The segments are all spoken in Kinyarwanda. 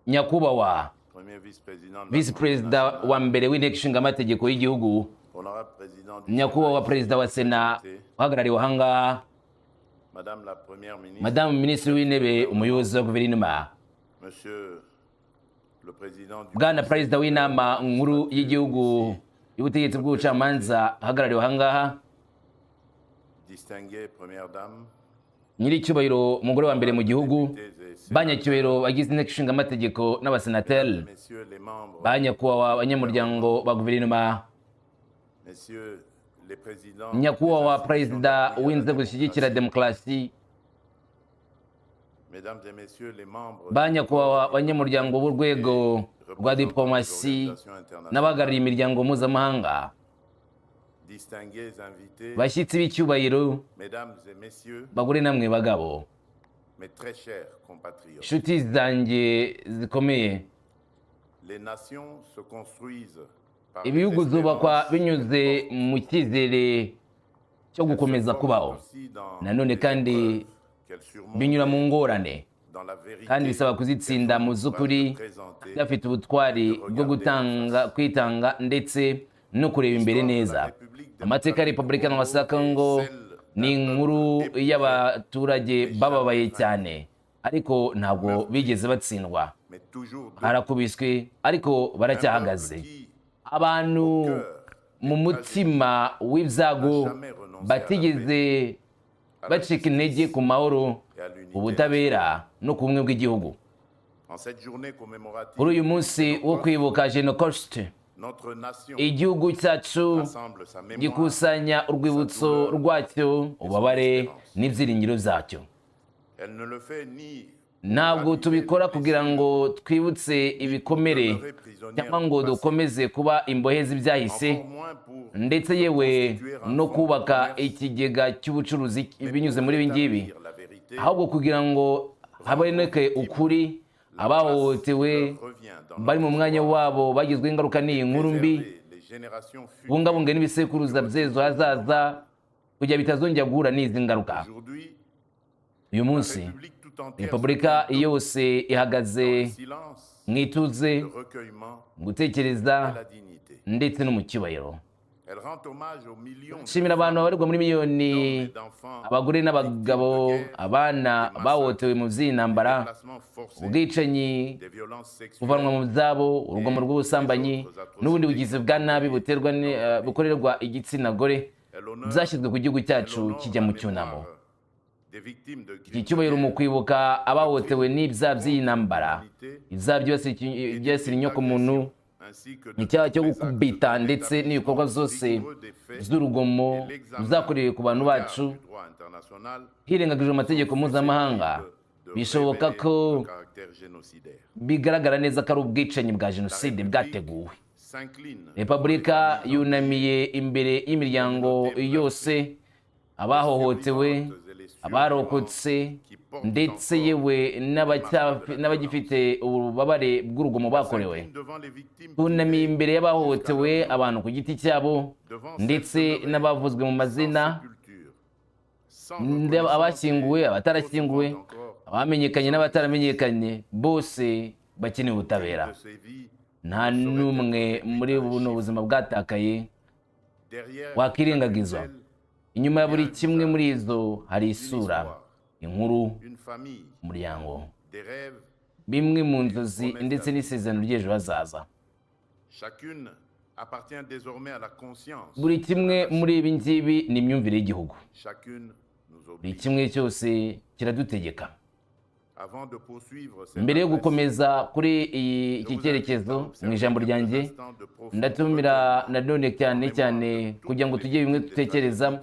nyakubahwa visi perezida wa mbere w'inteko ishinga amategeko y'igihugu, nyakubahwa perezida wa sena uhagarariwe ahangaha, madamu minisitiri w'intebe, umuyobozi wa guverinoma, bwana perezida w'inama nkuru y'igihugu y'ubutegetsi bw'ubucamanza uhagarariwe ahangaha, nyiricyubahiro umugore wa mbere mu gihugu, banyacyubahiro bagize inteko ishinga amategeko n'abasenateri, banyakubahwa abanyamuryango ba guverinoma, nyakubahwa perezida w'inzego zishyigikira demokarasi, banyakubahwa abanyamuryango b'urwego rwa diplomasi n'abahagarariye imiryango mpuzamahanga, bashyitsi b'icyubahiro, bagore namwe bagabo, inshuti zanjye zikomeye, ibihugu zubakwa binyuze mu cyizere cyo gukomeza kubaho, nanone kandi binyura mu ngorane, kandi bisaba kuzitsinda mu z'ukuri bafite ubutwari bwo kwitanga ndetse no kureba imbere neza. Amateka ya Repubulika ya Kongo ni inkuru y'abaturage bababaye cyane, ariko ntabwo bigeze batsindwa, harakubiswe ariko baracyahagaze. Abantu mu mutima w'ibyago batigeze bacika intege ku mahoro, ubutabera no ku bumwe bw'igihugu. Kuri uyu munsi wo kwibuka Genocide, igihugu cyacu gikusanya urwibutso rwacyo, ububabare n'ibyiringiro zacyo. Ntabwo tubikora kugira ngo twibutse ibikomere cyangwa ngo dukomeze kuba imbohe z'ibyahise, ndetse yewe no kubaka ikigega cy'ubucuruzi binyuze muri ibi ngibi, ahubwo kugira ngo haboneke ukuri, abahohotewe bari mu mwanya wabo bagizweho ingaruka n'iyi nkuru mbi, bungabunge n'ibisekuruza by'ejo hazaza kugira bitazongera guhura n'izi ngaruka. Uyu munsi Repubulika yose ihagaze mu ituze, gutekereza ndetse no mu cyubahiro. Nshimira abantu babarirwa muri miliyoni, abagore n'abagabo, abana bahohotewe mu by'intambara, ubwicanyi, kuvanwa mu byabo, urugomo rw'ubusambanyi n'ubundi bugizi bwa nabi bukorerwa igitsina gore byashyizwe ku gihugu cyacu kijya mu cyunamo. Iki cyubahiro mu kwibuka abahohotewe n'ibyaha by'iyi ntambara, ibyaha byibasira inyokomuntu, icyaha cyo gukubita ndetse n'ibikorwa byose by'urugomo byakorewe ku bantu bacu hirengagijwe amategeko mpuzamahanga, bishoboka ko bigaragara neza ko ari ubwicanyi bwa jenoside bwateguwe. Repubulika yunamiye imbere y'imiryango yose, abahohotewe, abarokotse ndetse yewe n'abagifite ububabare bw'urugomo bakorewe. Tunamiye imbere y'abahohotewe, abantu ku giti cyabo ndetse n'abavuzwe mu mazina, abashyinguwe, abatarashyinguwe, abamenyekanye n'abataramenyekanye, bose bakeneye ubutabera. Nta n'umwe muri buno buzima bwatakaye wakirengagizwa. Inyuma ya buri kimwe muri izo hari isura, inkuru, umuryango, bimwe mu nzozi ndetse n'isezerano ry'ejo hazaza. Buri kimwe muri ibi ngibi ni imyumvire y'igihugu, buri kimwe cyose kiradutegeka. Mbere yo gukomeza kuri iki cyerekezo mu ijambo ryanjye, ndatumira nanone cyane kugira ngo tujye bimwe dutekereza,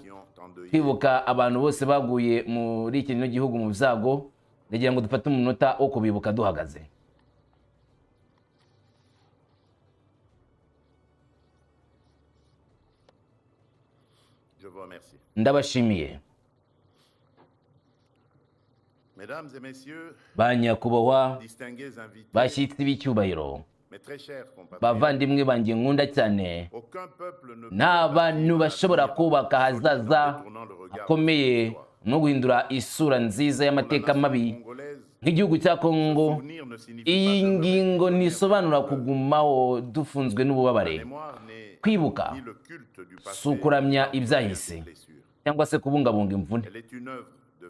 kwibuka abantu bose baguye muri iki gihugu mu byago, ndagira ngo dufate umunota wo kubibuka duhagaze. Ndabashimiye. Banyakubahwa, bashyitsi b'icyubahiro, bavandimwe banjye nkunda cyane, nta bantu bashobora kubaka ahazaza hakomeye no guhindura isura nziza y'amateka mabi nk'igihugu cya Kongo. Iyi ngingo ntisobanura kugumaho dufunzwe n'ububabare. Kwibuka si ukuramya ibyahise cyangwa se kubungabunga imvune,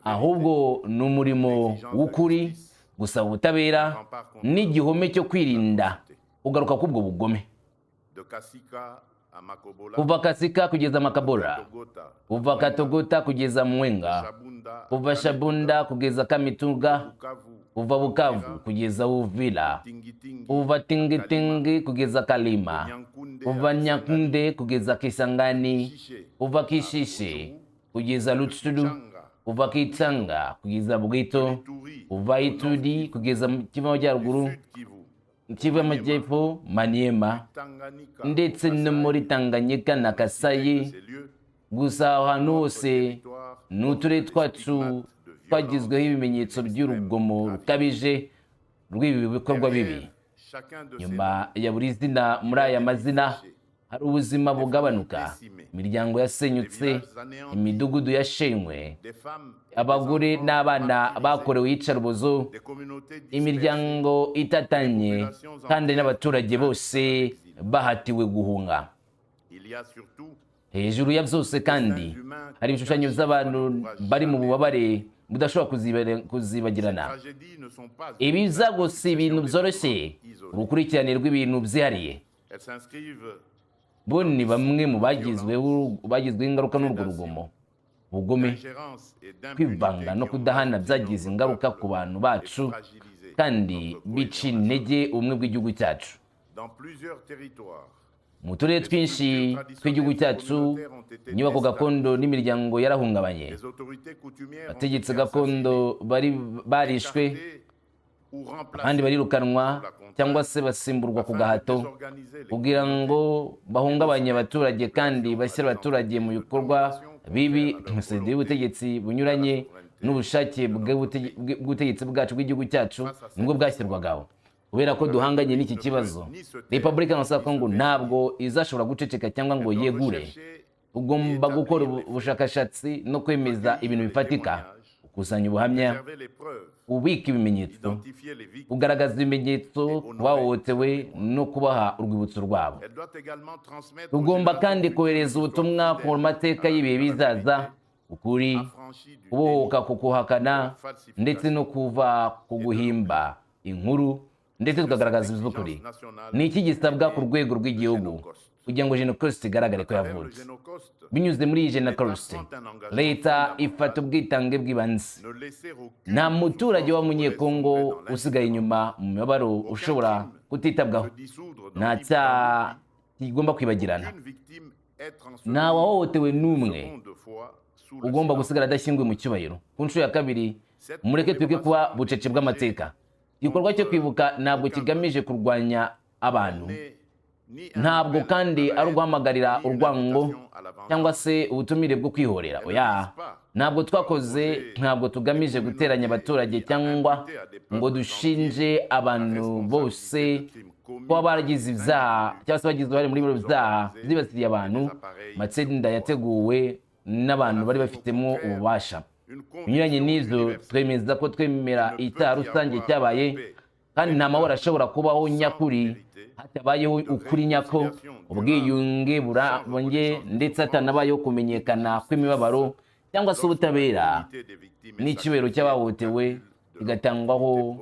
ahubwo ni umurimo w'ukuri, gusaba ubutabera n'igihome cyo kwirinda ugaruka k'ubwo bugome. Kuva Kasika kugeza Makabora, kuva Katogota kugeza Mwenga, kuva Shabunda kugeza Kamituga, kuva Bukavu kugeza Uvira, kuva Tingitingi kugeza Kalima, kuva Nyakunde kugeza Kisangani, kuva Kishishe kugeza Lutshuru, kuva Kitanga kugeza Bwito, kuva Ituri kugeza Kivu y'Amajyaruguru, Kivu y'Amajyepfo, Maniema, ndetse no muri Tanganyika na Kasayi. Gusa ahantu hose ni uturere twacu twagizweho ibimenyetso by'urugomo rukabije rw'ibi bikorwa bibi. Nyuma ya buri zina muri aya mazina hari ubuzima bugabanuka, imiryango yasenyutse, imidugudu yashenywe, abagore n'abana bakorewe iyicarubozo, imiryango itatanye, kandi n'abaturage bose bahatiwe guhunga. Hejuru ya byose kandi hari ibishushanyo by'abantu bari mu bubabare budashobora kuzibagirana. Ibizago si ibintu byoroshye, urukurikirane rw'ibintu byihariye. Bo ni bamwe mu bagizweho ingaruka n'urwo rugomo. Ubugome, kwivanga no kudahana byagize ingaruka ku bantu bacu kandi bica intege ubumwe bw'igihugu cyacu. Mu turere twinshi tw'igihugu cyacu, inyubako gakondo n'imiryango yarahungabanye. Abategetsi gakondo barishwe, abandi barirukanwa cyangwa se basimburwa ku gahato kugira ngo bahungabanye abaturage kandi bashyire abaturage mu bikorwa bibi. Jenoside y'ubutegetsi bunyuranye n'ubushake bw'ubutegetsi bwacu bw'igihugu cyacu nibwo bwashyirwagaho. Kubera ko duhanganye n'iki kibazo, Repubulika ya Kongo ntabwo izashobora guceceka cyangwa ngo yegure. Ugomba gukora ubushakashatsi no kwemeza ibintu bifatika, gukusanya ubuhamya, ubika ibimenyetso, kugaragaza ibimenyetso bahohotewe no kubaha urwibutso rwabo. Tugomba kandi kohereza ubutumwa ku mateka y'ibihe bizaza, ukuri, kubohoka ku kuhakana ndetse no kuva ku guhimba inkuru, ndetse tukagaragaza iby'ukuri. Ni iki gisabwa ku rwego rw'igihugu kugira ngo Genocide igaragare ko yavutse? Binyuze muri iyi Genocide, leta ifata ubwitange bw'ibanze. Nta muturage w'Umunyekongo usigaye inyuma mu mibabaro ushobora kutitabwaho. Nta cyaha kigomba kwibagirana. Nta wahohotewe n'umwe ugomba gusigara adashyinguwe mu cyubahiro. Ku nshuro ya kabiri, mureke twige kuba bucece bw'amateka. Igikorwa cyo kwibuka ntabwo kigamije kurwanya abantu, ntabwo kandi ari uguhamagarira urwango cyangwa se ubutumire bwo kwihorera. Oya, ntabwo tugamije guteranya abaturage cyangwa ngo dushinje abantu bose kuba baragize ibyaha cyangwa se bagize uruhare muri bino byaha byibasiye abantu. Amatsinda yateguwe n'abantu bari bafitemo ububasha. Binyuranye n'ibyo, twemeza ko twemera icyaha rusange cyabaye, kandi nta mahoro ashobora kubaho nyakuri hatabayeho ukuri nyako, ubwiyunge burambye, ndetse hatanabayeho kumenyekana kw'imibabaro cyangwa se ubutabera n'icyubahiro cy'abahohotewe, kigatangwaho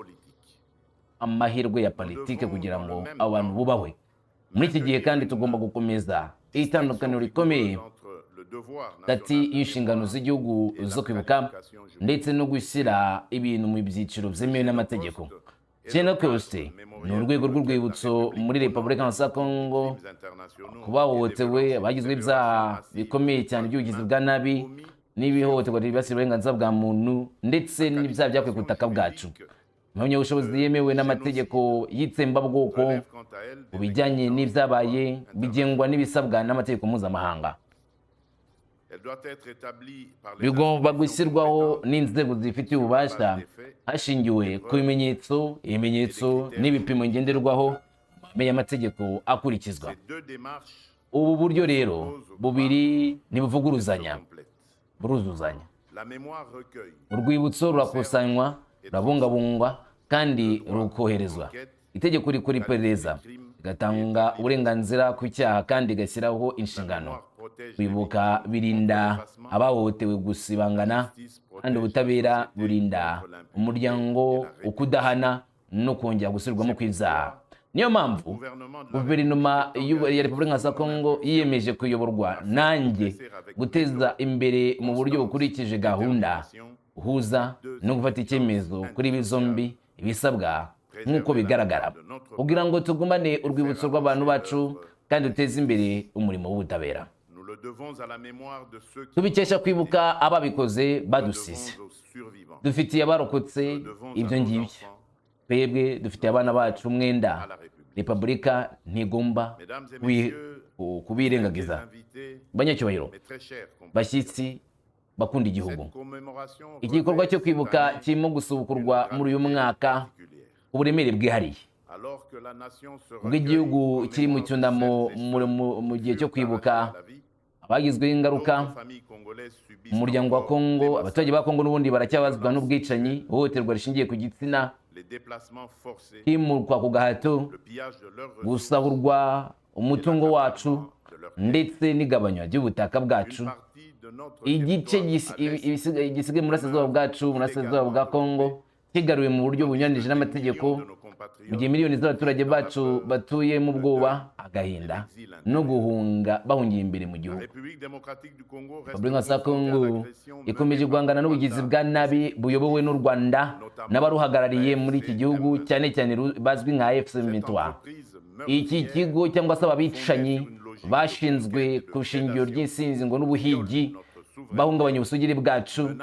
amahirwe ya politike kugira ngo abantu bubahwe. Muri iki gihe kandi tugomba gukomeza itandukaniro rikomeye hagati y'inshingano z'igihugu zo kwibuka ndetse no gushyira ibintu mu byiciro byemewe n'amategeko. Genocide ni urwego rw'urwibutso muri Repubulika ya Kongo ku bahohotewe, abagizwe ibyaha bikomeye cyane by'ubugizi bwa nabi n'ibihohoterwa byibasira uburenganzira bwa muntu ndetse n'ibyaha byakorewe ku butaka bwacu. Impamyabushobozi yemewe n'amategeko y'itsembabwoko ku bijyanye n'ibyabaye bigengwa n'ibisabwa n'amategeko mpuzamahanga. Bigomba gushyirwaho n'inzego zifitiye ububasha hashingiwe ku ibimenyetso n'ibipimo ngenderwaho y'amategeko akurikizwa. Ubu buryo rero bubiri ntibuvuguruzanya, buruzuzanya. Urwibutso rurakusanywa rurabungabungwa kandi rukoherezwa. Itegeko rikora iperereza rigatanga uburenganzira ku cyaha kandi rigashyiraho inshingano. Kwibuka birinda abahohotewe gusibangana kandi ubutabera burinda umuryango ukudahana no kongera gusubirwamo kw'ibyaha. Niyo mpamvu guverinoma ya Repubulika ya Kongo yiyemeje kuyoborwa nanjye guteza imbere mu buryo bukurikije gahunda uhuza no gufata icyemezo kuri ibi zombi ibisabwa nk'uko bigaragara kugira ngo tugumane urwibutso rw'abantu bacu kandi duteze imbere umurimo w'ubutabera. Tubikesha kwibuka ababikoze badusize. Dufitiye abarokotse ibyo ngibyo. Twebwe dufitiye abana bacu umwenda. Repubulika ntigomba kubirengagiza. Banyacyubahiro, bashyitsi bakunda igihugu, iki gikorwa cyo kwibuka kirimo gusubukurwa muri uyu mwaka uburemere bwihariye. Ubwo igihugu kiri mu cyunamo mu gihe cyo kwibuka abagizweho ingaruka, umuryango wa Kongo, abaturage ba Kongo n'ubundi baracyabazwa n'ubwicanyi, ihohoterwa rishingiye ku gitsina, kwimurwa ku gahato, gusahurwa umutungo wacu ndetse n'igabanywa ry'ubutaka bwacu. Igice gisigaye mu burasirazuba bwa Kongo kigaruwe mu buryo bunyuranije n'amategeko, mu gihe miliyoni z'abaturage bacu batuye mu bwoba, agahinda no guhunga bahungiye imbere mu gihugu. Repubulika ya Kongo ikomeje guhangana n'ubugizi bwa nabi buyobowe n'u Rwanda n'abaruhagarariye muri iki gihugu, cyane cyane bazwi nka FC23. Iki kigo cyangwa se ababicanyi bashinzwe ku shingiro ry'insinzi ngo n'ubuhigi, bahungabanya ubusugire bwacu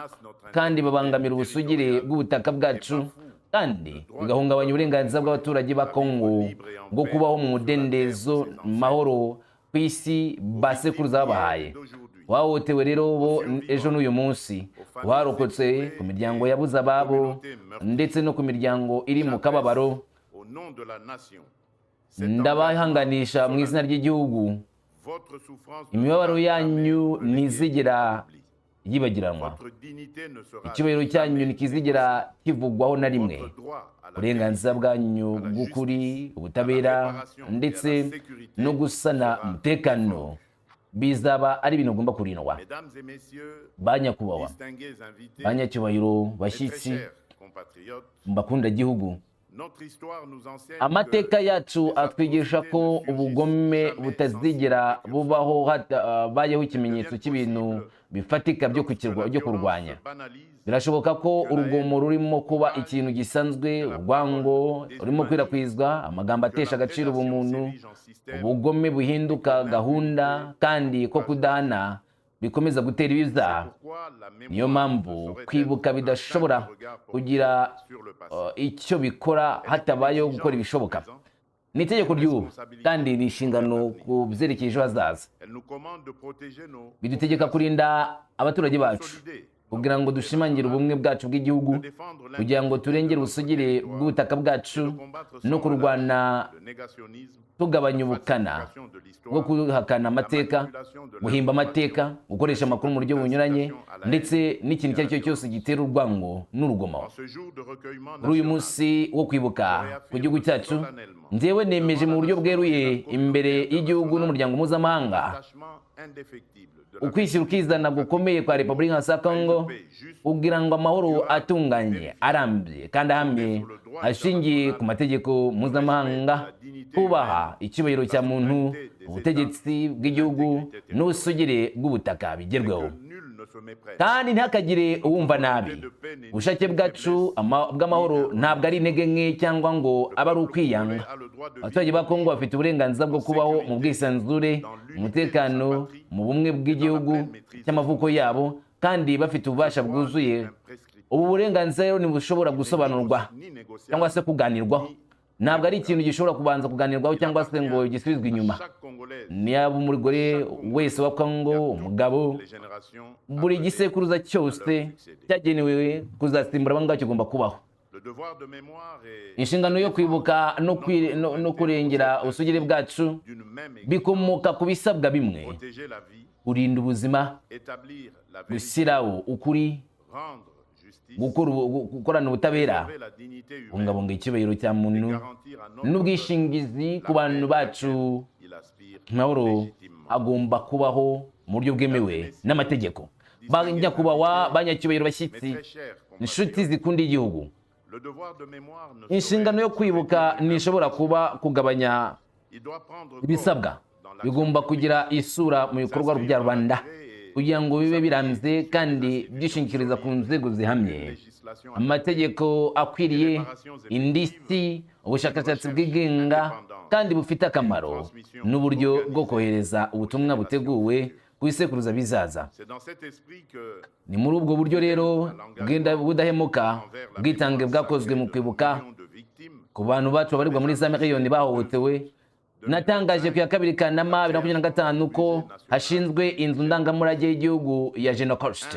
kandi babangamira ubusugire bw'ubutaka bwacu kandi bigahungabanya uburenganzira bw'abaturage ba Kongo bwo kubaho mu mudendezo mahoro ku isi basekuruza babahaye. Wahohotewe rero bo ejo n'uyu munsi, warokotse ku miryango yabuze ababo ndetse no ku miryango iri mu kababaro, ndabahanganisha mu izina ry'igihugu. Imibabaro yanyu ntizigera yibagiranwa, icyubahiro cyanyu ntikizigera kivugwaho na rimwe. Uburenganzira bwanyu bw'ukuri, ubutabera ndetse no gusana umutekano bizaba ari ibintu ugomba kurindwa. Banyakubahwa, banyacyubahiro, bashyitsi, mbakunda igihugu, amateka yacu atwigisha ko ubugome butazigera bubaho hatabayeho ikimenyetso cy'ibintu bifatika byo kurwanya. Birashoboka ko urugomo rurimo kuba ikintu gisanzwe, urwango rurimo kwirakwizwa, amagambo atesha agaciro ubumuntu, ubugome buhinduka gahunda kandi ko kudahana bikomeza gutera ibizaha. Niyo mpamvu kwibuka bidashobora kugira icyo bikora hatabayeho gukora ibishoboka. Ni itegeko ry'ubu kandi ni inshingano ku byerekeye ejo hazaza. Bidutegeka kurinda abaturage bacu kugira ngo dushimangire ubumwe bwacu bw'igihugu, kugira ngo turengere ubusugire bw'ubutaka bwacu no kurwana tugabanya ubukana bwo kuhakana amateka, guhimba amateka, gukoresha amakuru mu buryo bunyuranye ndetse n'ikintu icyo ari cyo cyose gitera urwango n'urugomo. Kuri uyu munsi wo kwibuka ku gihugu cyacu, njyewe nemeje mu buryo bweruye imbere y'igihugu n'umuryango mpuzamahanga ukwishyira ukizana gukomeye kwa Repubulika ya Kongo kugira ngo amahoro atunganye, arambye kandi ahamye ashingiye ku mategeko mpuzamahanga, kubaha icyubahiro cya muntu, ubutegetsi bw'igihugu n'ubusugire bw'ubutaka bigerweho. Kandi ntihakagire uwumva nabi. Ubushake bwacu bw'amahoro ntabwo ari intege nke cyangwa ngo abe ari ukwiyanga. Abaturage ba Kongo bafite uburenganzira bwo kubaho mu bwisanzure, umutekano, mu bumwe bw'igihugu cy'amavuko yabo kandi bafite ububasha bwuzuye. Ubu burenganzira rero ntibushobora gusobanurwa cyangwa se kuganirwaho. Ntabwo ari ikintu gishobora kubanza kuganirwaho cyangwa se ngo gisubizwe inyuma. Niba umugore wese wa Kongo, umugabo, buri gisekuruza cyose cyagenewe kuzasimbura abangaba kigomba kubaho. Inshingano yo kwibuka no kurengera ubusugire bwacu bikomoka ku bisabwa bimwe: kurinda ubuzima, gushyiraho ukuri, gukorana ubutabera, kubungabunga icyubahiro cya muntu n'ubwishingizi ku bantu bacu. Amahoro agomba kubaho mu buryo bwemewe n'amategeko. Banyakubahwa, banyacyubahiro, bashyitsi, inshuti zikunda igihugu, inshingano yo kwibuka ntishobora kuba kugabanya ibisabwa. Bigomba kugira isura mu bikorwa bya rubanda kugira ngo bibe birambye kandi byishingikiriza ku nzego zihamye, amategeko akwiriye, indishyi, ubushakashatsi bwigenga kandi bufite akamaro, n'uburyo bwo kohereza ubutumwa buteguwe ku isekuruza bizaza. Ni muri ubwo buryo rero budahemuka ubwitange bwakozwe mu kwibuka ku bantu bacu babarirwa muri za miliyoni bahohotewe. Natangaje ku ya 2 Kanama 2025 ko hashinzwe inzu ndangamurage y'igihugu ya Genocost.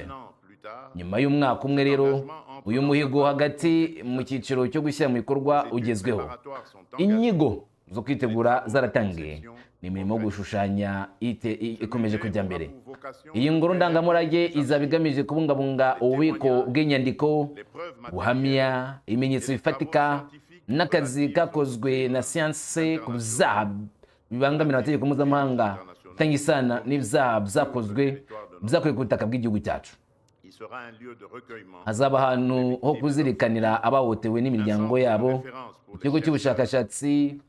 Nyuma y'umwaka umwe rero, uyu muhigo hagati mu cyiciro cyo gushyira mu bikorwa ugezweho. Inyigo zo kwitegura zaratangiye, n'imirimo gushushanya ikomeje kujya mbere. Iyi ngoro ndangamurage izaba igamije kubungabunga ububiko bw'inyandiko, buhamya, ibimenyetso bifatika n'akazi kakozwe na siyanse ku byaha bibangamira amategeko mpuzamahanga cyangwa isana n'ibyaha byakorewe ku butaka bw'igihugu cyacu. Hazaba ahantu ho kuzirikanira abahohotewe n'imiryango yabo, ikigo cy'ubushakashatsi,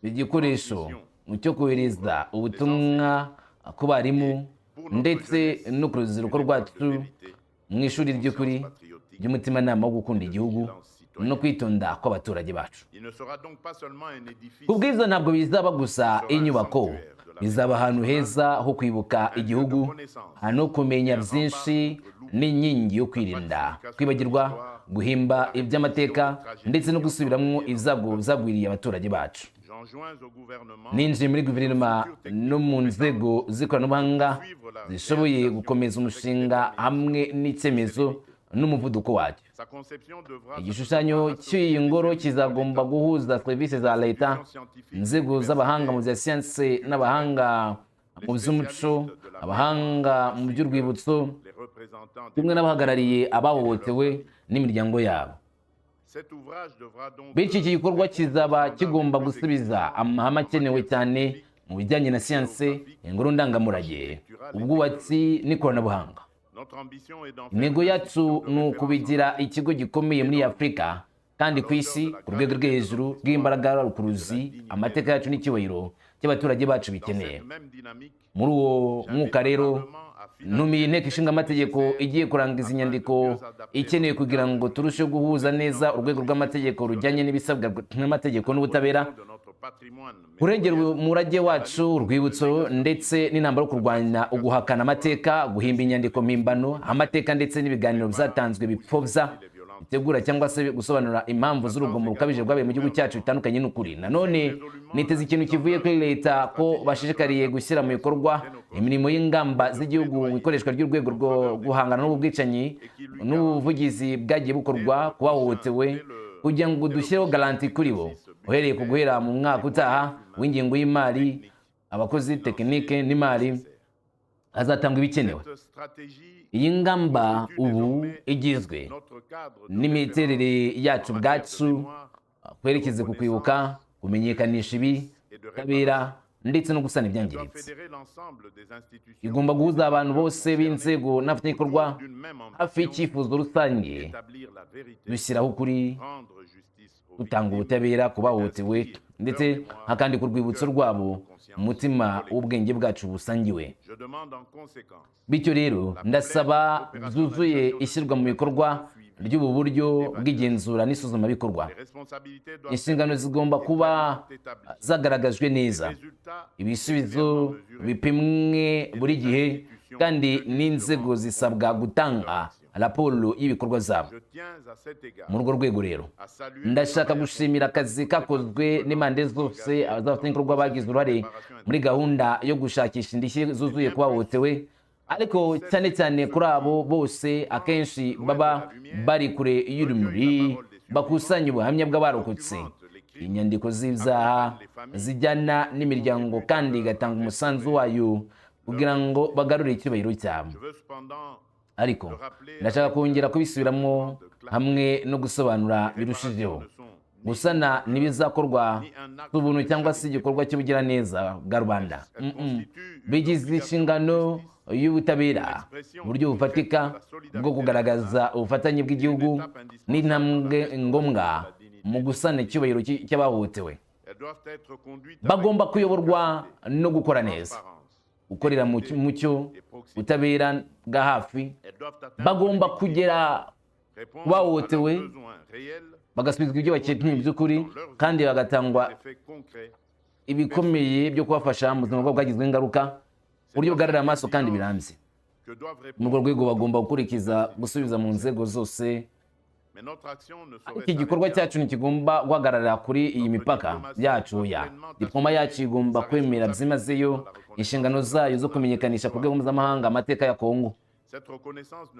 igikoresho cyo kohereza ubutumwa ku barimu ndetse no ku rubyiruko rwacu mu ishuri ry'ukuri ry'umutimanama wo gukunda igihugu no kwitonda kw'abaturage bacu. Kubwiza ntabwo bizaba gusa inyubako, bizaba ahantu heza ho kwibuka igihugu, hano kumenya byinshi n'inkingi yo kwirinda kwibagirwa, guhimba iby'amateka ndetse no gusubiramo ibyago byagwiriye abaturage bacu. Ninjiye muri guverinoma no mu nzego z'ikoranabuhanga zishoboye gukomeza umushinga hamwe n'icyemezo n'umuvuduko wacyo. Igishushanyo cy'iyi ngoro kizagomba guhuza serivisi za leta, inzego z'abahanga mu bya siyanse n'abahanga mu by'umuco, abahanga mu by'urwibutso, kimwe n'abahagarariye abahohotewe n'imiryango yabo. Bityo iki gikorwa kizaba kigomba gusubiza amahame akenewe cyane mu bijyanye na siyanse, ingoro ndangamurage, ubwubatsi n'ikoranabuhanga. Intego yacu ni ukubigira ikigo gikomeye muri Afurika kandi ku isi ku rwego rwo hejuru rw'imbaraga rukuruzi amateka yacu n'icyubahiro cy'abaturage bacu bikeneye. Muri uwo mwuka rero, ntumiye inteko ishinga amategeko igiye kurangiza inyandiko ikenewe kugira ngo turusheho guhuza neza urwego rw'amategeko rujyanye n'ibisabwa n'amategeko n'ubutabera, kurengera umurage wacu, urwibutso ndetse n'intambara yo kurwanya uguhakana amateka, guhimba inyandiko mpimbano, amateka ndetse n'ibiganiro byatanzwe bipfobya, bitegura cyangwa se gusobanura impamvu z'urugomo rukabije rwabaye mu gihugu cyacu bitandukanye n'ukuri. Nanone niteze ikintu kivuye kuri leta ko bashishikariye gushyira mu bikorwa imirimo y'ingamba z'igihugu mu ikoreshwa ry'urwego rwo guhangana n'ubwicanyi n'ubuvugizi bwagiye bukorwa ku bahohotewe kugira ngo dushyireho garanti kuri bo uhereye ku guhera mu mwaka utaha w'ingengo y'imari, abakozi, tekinike n'imari hazatangwa ibikenewe. Iyi ngamba ubu igizwe n'imiterere yacu bwacu, kwerekeza ku kwibuka, kumenyekanisha ibi, ubutabera ndetse no gusana ibyangiritse. Igomba guhuza abantu bose b'inzego n'abafatanyabikorwa hafi y'icyifuzo rusange, dushyiraho ukuri, dutanga ubutabera ku bahohotewe ndetse hakandi ku rwibutso rwabo umutima w'ubwenge bwacu busangiwe. Bityo rero ndasaba byuzuye ishyirwa mu bikorwa ry'ubu buryo bw'igenzura n'isuzumabikorwa. Inshingano zigomba kuba zagaragajwe neza, ibisubizo bipimwe buri gihe kandi n'inzego zisabwa gutanga raporo y'ibikorwa zabo. Muri urwo rwego rero ndashaka gushimira akazi kakozwe n'impande zose abafatanyabikorwa bagize uruhare muri gahunda yo gushakisha indishyi zuzuye ku bahohotewe, ariko cyane cyane kuri abo bose akenshi baba bari kure y'urumuri, bakusanya ubuhamya bw'abarokotse, inyandiko z'ibyaha zijyana n'imiryango kandi igatanga umusanzu wayo kugira ngo bagarure icyubahiro cyabo. ariko ndashaka kongera kubisubiramo hamwe no gusobanura birushijeho. Gusana n'ibizakorwa ubuntu cyangwa se igikorwa cy'ubugiraneza bwa rubanda. Bigize inshingano y'ubutabera, uburyo bufatika bwo kugaragaza ubufatanye bw'igihugu n'intambwe ngombwa mu gusana icyubahiro cy'abahohotewe. Bagomba kuyoborwa no gukora neza, gukorera mu mucyo, ubutabera bwa hafi. Bagomba kugera ku bahohotewe, bagasubizwa ibyo bakeneye by'ukuri, kandi bagatangwa ibikomeye byo kubafasha mu buzima bwabo bwagizweho ingaruka, uburyo bugaragara amaso kandi birambye. Muri urwo rwego bagomba gukurikiza gusubiza mu nzego zose. Iki gikorwa cyacu ntikigomba guhagarara kuri iyi mipaka yacu ya diploma yacu igomba kwemera byimazeyo inshingano zayo zo kumenyekanisha ku rwego mpuzamahanga amateka ya Kongo.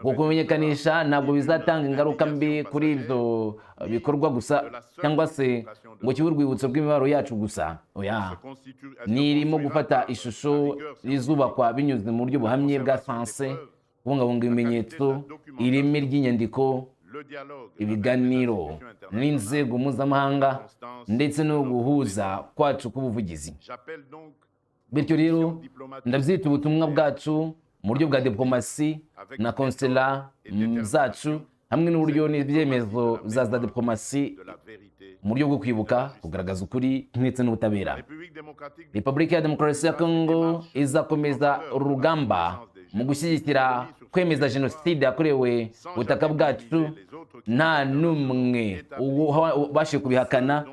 Kumenyekanisha ntabwo bizatanga ingaruka mbi kuri ibyo bikorwa gusa, cyangwa se ngo kibe urwibutso rw'imibabaro yacu gusa. Oya, nirimo gufata ishusho rizubakwa binyuze mu buryo buhamye bwa sanse, kubungabunga ibimenyetso, ireme ry'inyandiko, ibiganiro n'inzego mpuzamahanga, ndetse no guhuza kwacu k'ubuvugizi. Bityo rero ndabyita ubutumwa bwacu mu buryo bwa diplomasi na konsela zacu, hamwe n'uburyo n'ibyemezo za diplomasi mu buryo bwo kwibuka, kugaragaza ukuri ndetse n'ubutabera. Repubulika ya Demokarasi ya Kongo izakomeza urugamba mu gushyigikira kwemeza jenoside yakorewe ubutaka bwacu. Nta n'umwe ubashe kubihakana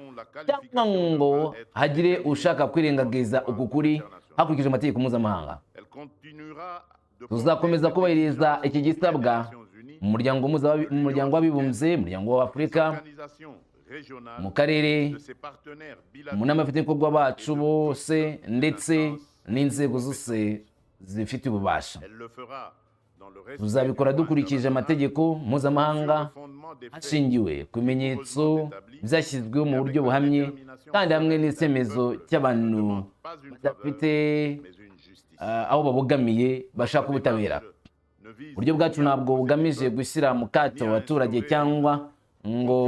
cyangwa ngo hagire ushaka kwirengagiza uku kuri hakurikije amategeko mpuzamahanga. Tuzakomeza kubahiriza iki gisabwa mu muryango w'abibumbye, umuryango w'Afurika, mu karere, mu n'abafatanyabikorwa bacu bose, ndetse n'inzego zose zifite ububasha. Tuzabikora dukurikije amategeko mpuzamahanga hashingiwe ku bimenyetso byashyizweho mu buryo buhamye, kandi hamwe n'icyemezo cy'abantu badafite aho babogamiye bashaka ubutabera. Uburyo bwacu ntabwo bugamije gushyira mu kato abaturage cyangwa ngo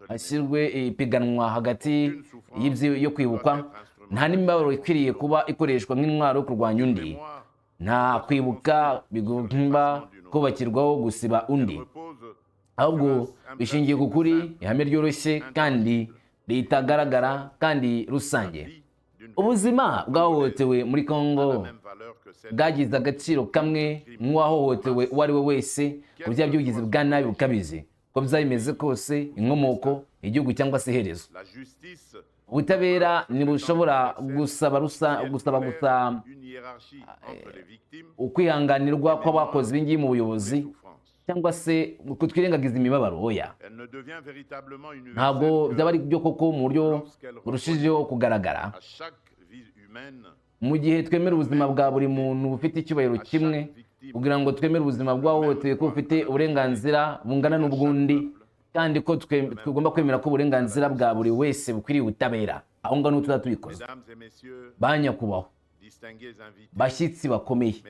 hashyirwe ipiganwa hagati y'ibyo yo kwibukwa. Nta n'imibabaro ikwiriye kuba ikoreshwa nk'intwaro yo kurwanya undi. Nta kwibuka bigomba kubakirwaho gusiba undi, ahubwo bishingiye ku kuri, ihame ryoroshye kandi ritagaragara kandi rusange. Ubuzima bw'abahohotewe muri Kongo bwagize agaciro kamwe nk'uwahohotewe uwo ari we wese ku byaha by'ubugizi bwa nabi bukabije, ko byaba bimeze kose, inkomoko, igihugu cyangwa se iherezo. Ubutabera ntibushobora gusaba gusa ukwihanganirwa kw'abakoze ibingibi mu buyobozi, cyangwa se kutwirengagiza imibabaro. Oya, ntabwo byaba ari byo koko mu buryo burushijeho kugaragara. Mu gihe twemera ubuzima bwa buri muntu bufite icyubahiro kimwe, kugira ngo twemere ubuzima bw'uwahohotewe ko bufite uburenganzira bungana n'ubw'undi, kandi ko tugomba kwemera ko uburenganzira bwa buri wese bukwiriye ubutabera, aho ngaho niho tuzaba tubikoze. Ba nyakubahwa, bashyitsi bakomeye,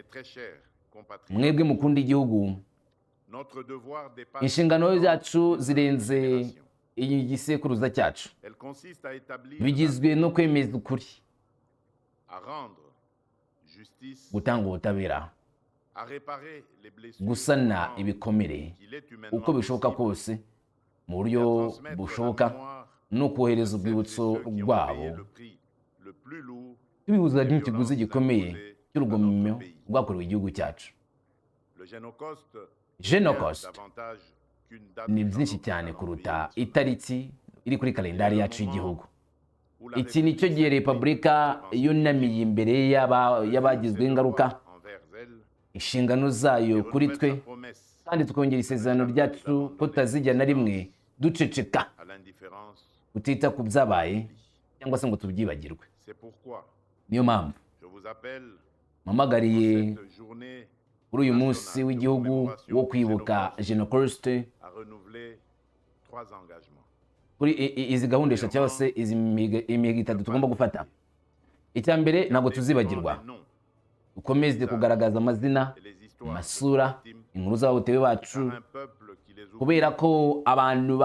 mwebwe mukunda igihugu, inshingano zacu zirenze igisekuruza cyacu. Bigizwe no kwemeza ukuri, gutanga ubutabera, gusana ibikomere uko bishoboka kose mu buryo bushoboka, no kohereza urwibutso rwabo, tubihuza n'ikiguzi gikomeye cy'urugomero rwakorewe igihugu cyacu. Genocost ni byinshi cyane kuruta itariki iri kuri kalendari yacu y'igihugu. Iki ni cyo gihe Repubulika yunamiye imbere y'abagizweho ingaruka inshingano zayo kuri twe, kandi tukongera isezerano ryacu ko tutazijya na rimwe duceceka, kutita ku byabaye cyangwa se ngo tubyibagirwe. Niyo mpamvu mpamagariye kuri uyu munsi w'igihugu wo kwibuka Genocost kuri izi gahunda eshatu cyangwa se izi imihigo itatu tugomba gufata. Icya mbere, ntabwo tuzibagirwa. Dukomeze kugaragaza amazina amasura inkuru z'abahotewe bacu kubera ko abantu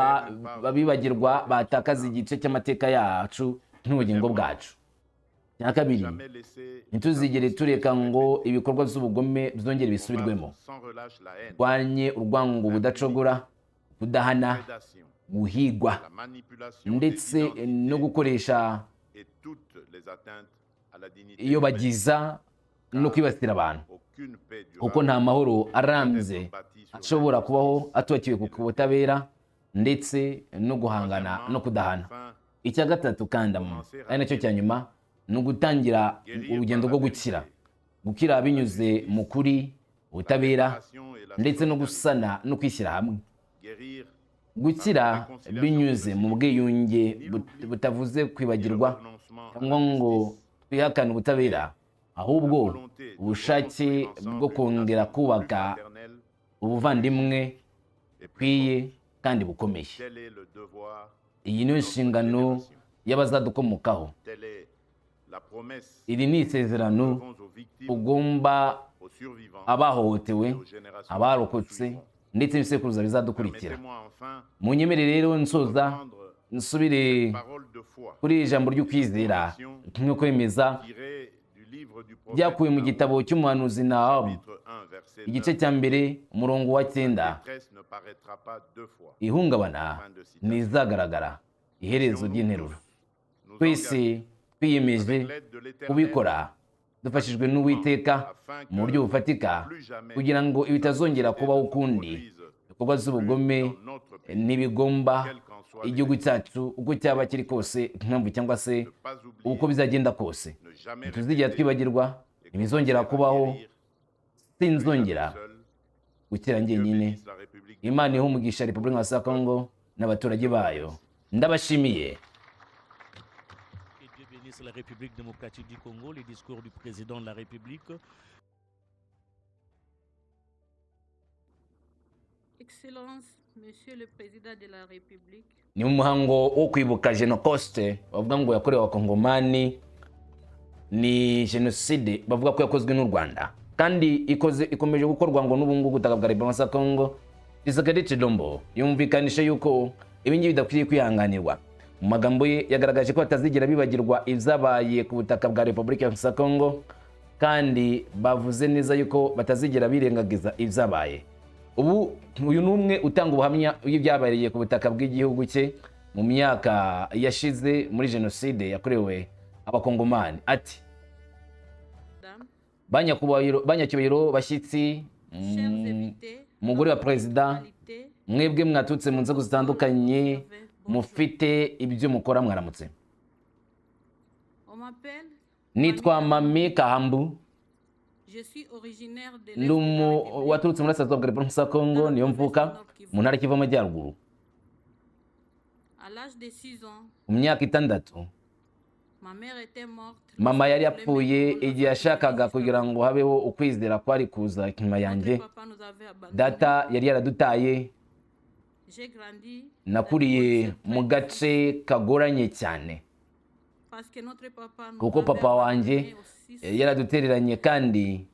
babibagirwa batakaza igice cy'amateka yacu n'ubugingo bwacu. Cya kabiri, ntituzigere tureka ngo ibikorwa by'ubugome byongere bisubirwemo. Turwanye urwango budacogora, kudahana, guhigwa ndetse no gukoresha iyo bagiza no kwibasira abantu, kuko nta mahoro arambye ashobora kubaho atubakiwe ku butabera ndetse no guhangana no kudahana. Icya gatatu kandi ari nacyo cya nyuma ni ugutangira urugendo rwo gukira binyuze mu kuri, ubutabera ndetse no gusana no kwishyira hamwe. Gukira binyuze mu bwiyunge butavuze kwibagirwa cyangwa ngo twihakane ubutabera, ahubwo ubushake bwo kongera kubaka ubuvandimwe bukwiye kandi bukomeye. Iyi ni inshingano y'abazadukomokaho. Iri ni isezerano ugomba abahohotewe, abarokotse ndetse n'ibisekuruza bizadukurikira. Munyemerere rero nsoza nsubire kuri ijambo ry'ukwizera no kwemeza byakuwe mu gitabo cy'umuhanuzi Nahamu igice cya mbere umurongo wa 9. Ihungabana ntizagaragara, iherezo ry'interuro. Twese twiyemeje kubikora dufashijwe n'Uwiteka mu buryo bufatika kugira ngo ibitazongera kubaho ukundi. Ibikorwa by'ubugome ntibigomba igihugu cyacu uko cyaba kiri kose, impamvu cyangwa se uko bizagenda kose. Ntituzigera twibagirwa, ntibizongera kubaho, sinzongera gukira njyenyine. Imana ihe umugisha Repubulika ya Congo n'abaturage bayo. Ndabashimiye. La République démocratique du Congo, les discours du président de la République. Excellence, Monsieur le Président de la République. Ni umuhango wo kwibuka Genocoste bavuga ngo yakorewe abakongomani. Ni genocide bavuga ko yakozwe n'u Rwanda kandi ikomeje gukorwa ngo n'ubungu gutaka bwa Repubulika ya Congo. Tshisekedi Tshilombo yumvikanisha yuko ibingi bidakwiriye kwihanganirwa. Mu magambo ye yagaragaje ko atazigera bibagirwa ibyabaye ku butaka bwa Repubulika ya Congo kandi bavuze neza yuko batazigera birengagiza ibyabaye. Ubu uyu numwe utanga ubuhamya y'ibyabaye ku butaka bw'igihugu cye mu myaka yashize muri genocide yakorewe abakongomani. Ati: banyacyubahiro bashyitsi, umugore wa perezida, mwebwe mwatutse mu nzego zitandukanye, mufite ibyo mukora, mwaramutse. Nitwa Mami Kahambu, waturutse muri South Africa Congo, niyo mvuka mu ntara Kivu Amajyaruguru. Mu myaka 6 mama yari yapfuye igihe yashakaga kugira ngo habeho ukwizera kwari kuza inyuma yanjye. Data yari yaradutaye. Nakuriye mu gace kagoranye cyane kuko papa wanjye yaradutereranye kandi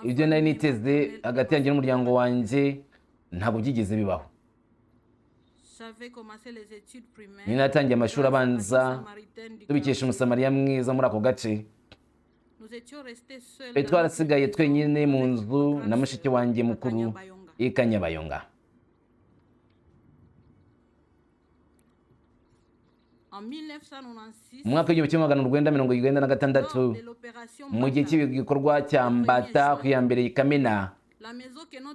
ibyo nari niteze hagati yanjye n'umuryango wanjye ntabwo byigeze bibaho. Ninatangiye amashuri abanza tubikesha umusamariya mwiza muri ako gace. Twarasigaye twenyine mu nzu na mushiki wanjye mukuru i Kanyabayonga. Mu mwaka w'1996 mu gihe cy'igikorwa cya Mbata ku ya mbere Kamena,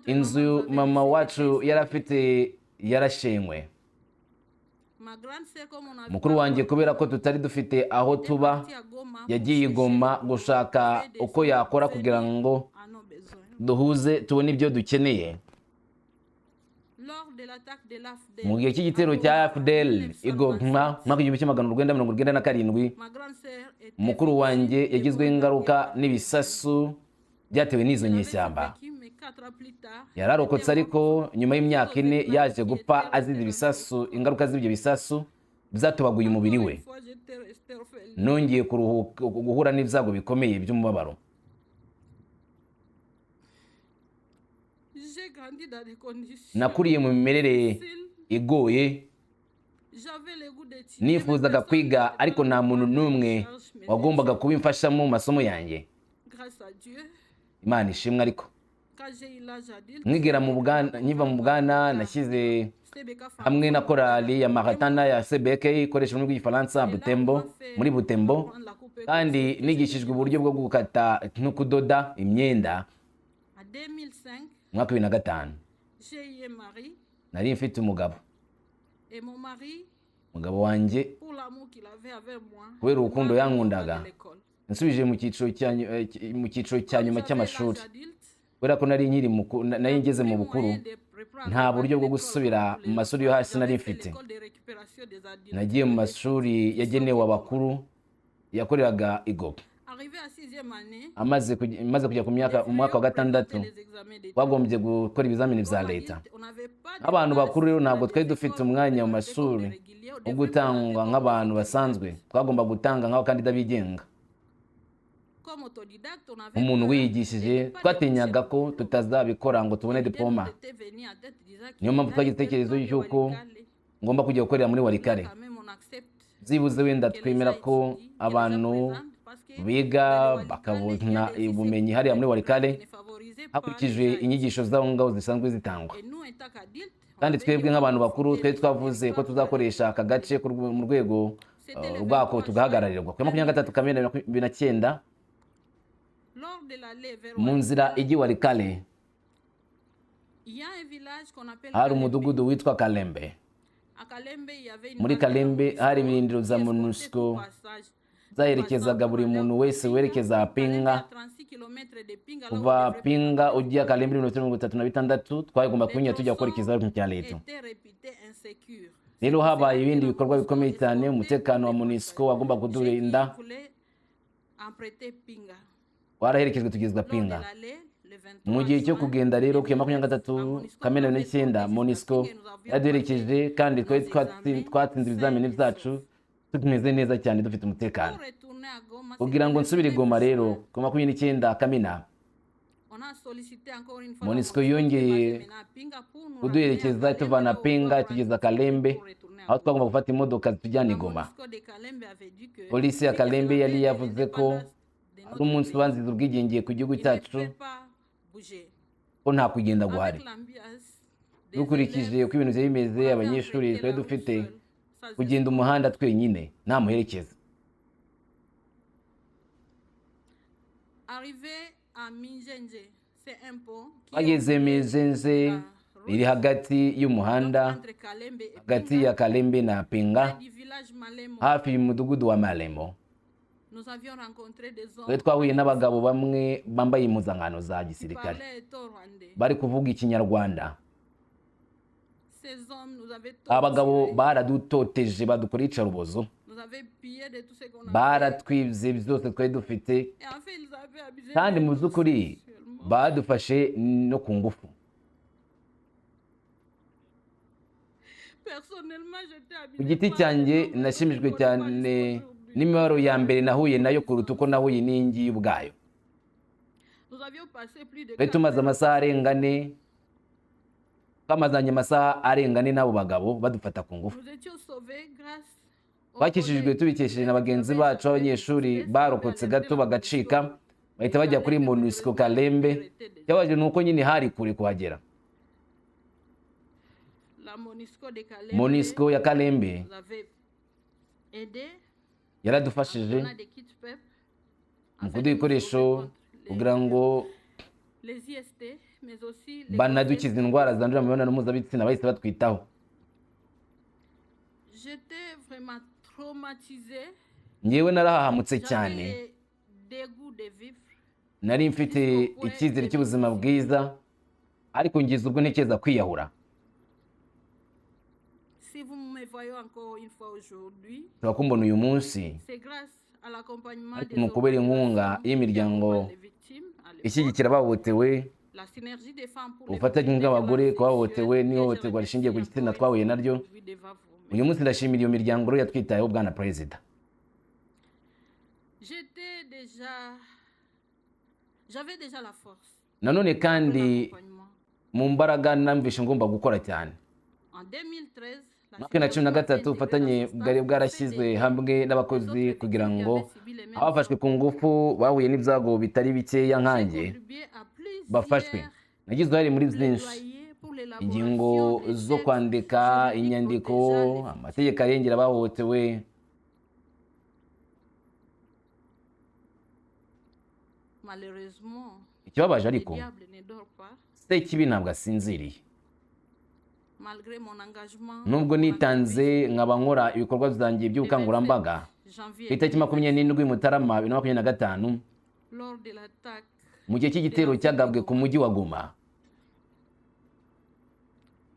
inzu mama wacu yarafite yarashenywe. Mukuru wanjye kubera ko tutari dufite aho tuba yagiye Goma gushaka uko yakora kugira ngo duhuze tubone ibyo dukeneye. Mu gihe cy'igitero cya FDL igoma mwaka 1997, mukuru wanjye yagizwe ingaruka n'ibisasu byatewe n'izo nyeshyamba. Yararokotse ariko nyuma y'imyaka 4 yaje gupfa azize ibisasu. Ingaruka z'ibyo bisasu byatubaguye umubiri we. Nongeye guhura n'ibyago bikomeye by'umubabaro. J'ai grandi dans des conditions nakuriye mu mimerere difficiles. igoye, J'avais le goût d'étudier, mais nifuzaga personne kwiga n'était ariko là nta pour muntu prendre en n'umwe charge mes wagombaga études. kubimfashamo mu masomo yanjye. Grâce à Dieu, Imana ishimwe. Ariko quand j'ai eu l'âge adulte, nkigera mu bwana, nkiva mu bwana nashyize hamwe na korali ya maratana ya CBK ikoresha ururimi rw'igifaransa Butembo, muri Butembo, kandi nigishijwe uburyo bwo gukata no kudoda imyenda. En 2005, Mu mwaka wa 2005 j'ai eu un mari nari mfite umugabo. et mon mari, Umugabo wanjye pour l'amour qu'il avait avec moi, kubera urukundo m'a yankundaga, envoyé à l'école. nsubije mu cyiciro cya nyuma J'avais cy'amashuri. l'âge adulte, Kubera ko nari nkiri nari ngeze mu bukuru, moyen de reprendre nta buryo bwo l'école gusubira pour mu les mashuri yo enfants. hasi nari J'avais fait mfite. l'école de récupération des adultes. Nagiye mu mashuri yagenewe abakuru yakoreraga Igoga. Arrivé à 6e année, Maze kujya mu mwaka wa gatandatu les examens d'état. twagombye gukora ibizamini bya leta. On n'avait pas de Abantu place bakuru rero ntabwo twari dans les dufite écoles, umwanya mu dans les mashuri écoles régulières, wo on gutanga devait nk'abantu faire basanzwe, twagomba gutanga nk'abakandida bigenga. comme autodidacte, on avait Umuntu peur wiyigishije de pas twatinyaga déboucher. ko tutazabikora ngo tubone L'idée diploma. nous était venue en tête disant qu'il Niyo mpamvu y a twagize une igitekerezo école de cy'uko Walikale. ngomba kujya gukorera muri Walikale. Quand même, on accepte Byibuze wenda que les twemera gens ko étudient, que les gens abantu présentent, parce que biga dans les bakabona Walikale, il y a des ubumenyi lycées hariya muri Walikale ne favorisés par les hakurikijwe gens. inyigisho z'aho ngaho zisanzwe zitangwa. Et nous, en tant qu'adultes, on Kandi avait twebwe dit, nk'abantu on bakuru va twari fonder twavuze des ko écoles tuzakoresha aka gace mu rwego rwako tugahagararirwa. Ku ya 23 Kamena 2009 lors de l'allée vers mu nzira Walikale, ijya i Walikale il y a un village qu'on appelle hari Kalembe. umudugudu witwa Kalembe. À Kalembe, il y avait une Muri bande de Kalembe hari MONUSCO ibirindiro qui za escortait MONUSCO tout passage. zaherekezaga buri muntu wese werekeza Pinga. Kuva Pinga ujya Kalembe 36 twagomba kunyura tujya gukurikiza mu cya leta. Rero habaye ibindi bikorwa bikomeye cyane, umutekano wa MONUSCO wagomba kudurinda waraherekejwe tugezwa Pinga. Mu gihe cyo kugenda rero ku ya 23 Kamena 2009 MONUSCO yaduherekeje, kandi twari twatsinze ibizamini byacu tumeze neza cyane dufite umutekano. Kugira ngo nsubire i Goma rero ku 29 Kamena, MONUSCO yongeye kuduherekeza tuvana Pinga tugeza Kalembe, aho twagomba gufata imodoka tujyana i Goma. Polisi ya Kalembe yari yavuze ko ari umunsi ubanziriza ubwigenge ku gihugu cyacu, ko nta kugenda guhari. Dukurikije uko ibintu byari bimeze, abanyeshuri twari dufite kugenda umuhanda twenyine nta muherekeza. Bageze Mizenze iri hagati y'umuhanda hagati ya Kalembe na Pinga, hafi y'umudugudu wa Malemo. Twari twahuye n'abagabo bamwe bambaye impuzankano za gisirikare bari kuvuga ikinyarwanda. Abagabo baradutoteje, badukora iyicarubozo, baratwibye byose twari dufite, kandi mu by'ukuri badufashe no ku ngufu. Ku giti cyanjye nashimishwe cyane n'imibabaro ya mbere nahuye nayo kuruta uko nahuye n'ingi y'ubwayo. Twari tumaze amasaha arenga 4, twamazanye amasaha arenga 4 n'abo bagabo badufata ku ngufu. Twakishijwe tubikesheje na bagenzi bacu abanyeshuri barokotse gato bagacika, bahita bajya kuri MONUSCO Kalembe. Cyabaje nuko nyine hari kure kuhagera. MONUSCO ya Kalembe yaradufashije mu kuduha ibikoresho kugira ngo banadukize indwara zandurira mu mibonano mpuzabitsina, bahise batwitaho. Ngewe narahahamutse cyane, nari mfite icyizere cy'ubuzima bwiza, ariko ngize ubwo ntekereza kwiyahura. Turakumbona uyu munsi ariko mu kubera inkunga y'imiryango ishyigikira abahohotewe, ubufatanye bw'abagore ku bahohotewe n'ihohoterwa rishingiye ku gitsina twahuye naryo. Uyu munsi ndashimira iyo miryango rero yatwitayeho, Bwana Perezida. Nanone kandi mu mbaraga namvishe ngomba gukora cyane. En 2013, la Mwaka na cumi na gatatu Chirurgie ubufatanye intégrait bwari dans bwarashyizwe CDI. hamwe n'abakozi kugira ngo abafashwe ku ngufu bahuye n'ibyago bitari bikeya nkanjye Contribué à bafashwe. plusieurs Nagize uruhare muri byinshi, plaidoyers pour ingingo l'élaboration des zo textes kwandika juridiques inyandiko, protégeant les amategeko arengera abahohotewe. Malheureusement, Ikibabaje le ariko diable ne dort pas. Sekibi ntabwo asinziriye. Malgré mon engagement, Nubwo mon nitanze activisme, nkaba nkora ibikorwa byanjye by'ubukangurambaga, janvier ku itariki 27 Mutarama 2025 lors de l'attaque mu gihe cy'igitero cyagabwe ku mujyi wa Goma,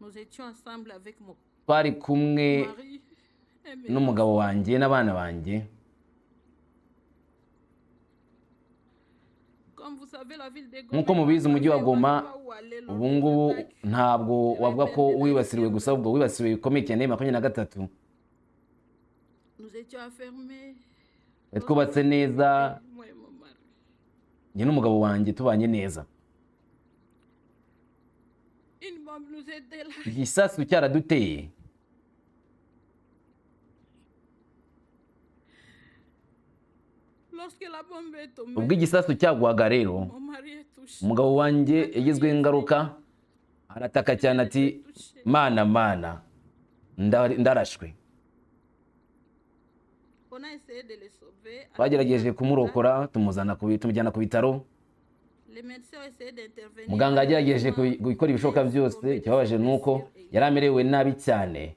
nous étions ensemble avec mon twari kumwe mari et mes n'umugabo wanjye n'abana banjye. Comme vous savez, la ville de Goma Nk'uko mubizi umujyi wa Goma où aller lors ubu de ngubu l'attaque. ntabwo wavuga ko wibasiriwe gusa, ahubwo wibasiriwe bikomeye cyane 23. Nous étions enfermés. Twubatse neza, Moi et mon mari. njye n'umugabo wanjye tubanye neza. Une bombe nous était là. Igisasu cyaraduteye. Lorsque la bombe est Ubwo tombée, igisasu cyagwaga rero, mon mari est touché. umugabo wanjye yagizweho ingaruka, arataka cyane ati mana mana ndarashwe. On a essayé de le sauver. Twagerageje kumurokora tumujyana ku bitaro. Les médecins ont essayé d'intervenir. Muganga yagerageje gukora ibishoboka byose. Ikibabaje nuko yari amerewe nabi cyane,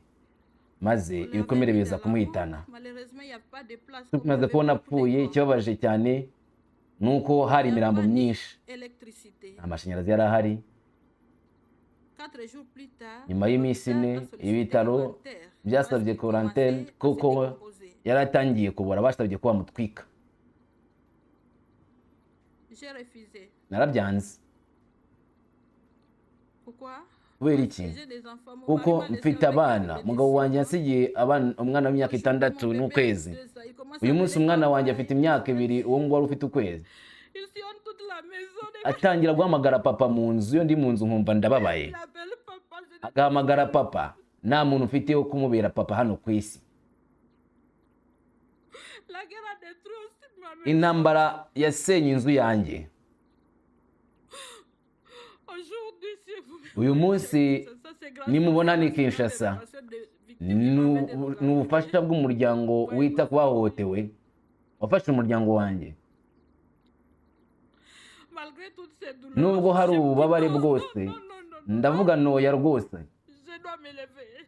maze ibikomere biza kumuhitana. Malheureusement, il n'y a pas de place. Tumaze kubona apfuye, ikibabaje cyane nuko hari imirambo myinshi. Électricité. Amashanyarazi yari ahari. 4 jours plus tard, Nyuma y'iminsi ine ibitaro byasabye quarantaine kuko yaratangiye kubora, basabye ko bamutwika. j'ai refusé. Narabyanze. Pourquoi? Kubera iki? J'ai des enfants. Mon Kuko mari m'a laissé mfite avec abana. un Umugabo bébé. wanjye yasigiye umwana w'imyaka 6 n'ukwezi. Uyu munsi umwana wanjye afite imyaka 2, uwo ngo wari ufite ukwezi. Il sillonne toute la maison. Atangira guhamagara papa mu nzu, iyo ndi mu nzu nkumva ndababaye. Il appelle papa. Je dis, Agahamagara papa, nta muntu ufite wo kumubera papa hano ku isi. la guerre a détruit aussi ma maison. Intambara yasenye inzu yanjye. Aujourd'hui, si vous Uyu munsi ça, c'est grâce nimubona à ni la Kinshasa, fédération des victimes qui m'avait déplacé. ni ubufasha bw'umuryango wita ku bahohotewe wafashe umuryango wanjye. Malgré toutes ces douleurs, Nubwo hari je me dis ububabare non, bwose, non, non, non, ndavuga noya rwose. je dois m'élever.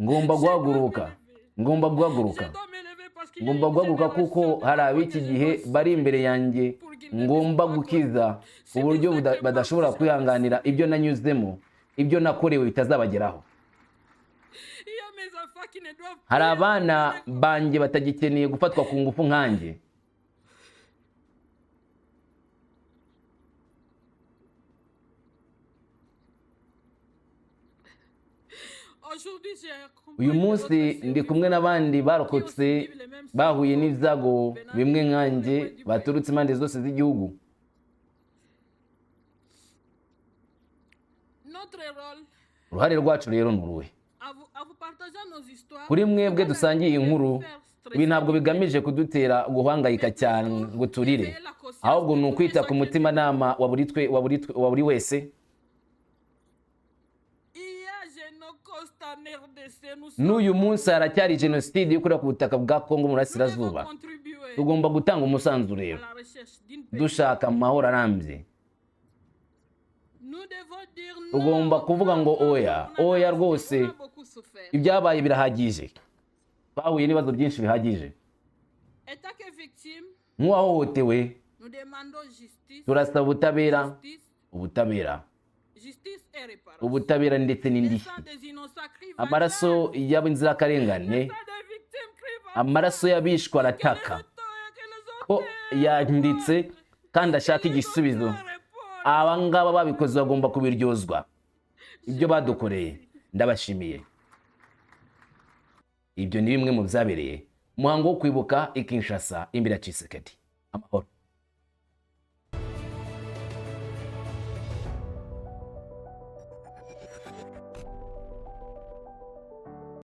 Ngomba guhaguruka. Ngomba Je guhaguruka. dois m'élever parce qu'il y a Ngomba une guhaguruka kuko génération hari de ab'iki femmes que gihe je dois bari imbere yanjye ngomba gukiza ku buryo badashobora kwihanganira ibyo nanyuzemo, ibyo nakorewe bitazabageraho. Il y a mes enfants qui ne doivent Hari plus abana être banjye batagikeneye gufatwa ku ngufu nkanjye. Aujourd'hui, j'ai accompagné Uyu munsi d'autres ndi kumwe n'abandi barokotse bahuye n'ibyago bimwe nkanjye baturutse impande zose z'igihugu. Notre rôle Uruhare rwacu rero ni uruhe? à vous partager nos histoires. Kuri mwebwe dusangiye inkuru, ibi ntabwo bigamije kudutera guhangayika cyane ngo turire, ahubwo ni ukwita ku mutimanama wa buri wese. N'uyu munsi haracyari jenoside ikorera ku butaka bwa Kongo mu Burasirazuba. Tugomba gutanga umusanzu rero, dushaka amahoro arambye. Tugomba kuvuga ngo oya rwose, ibyabaye birahagije. Twahuye n'ibibazo byinshi bihagije. Nk'uwahohotewe, turasaba ubutabera ndetse n'indishyi. Amaraso y'inzirakarengane, amaraso y'abishwe arataka ko yanditse kandi ashaka igisubizo. Aba ngaba babikoze bagomba kubiryozwa. Ibyo badukoreye ndabashimiye. Ibyo ni bimwe mu byabereye umuhango wo kwibuka i Kinshasa imbere ya Tshisekedi. Amahoro.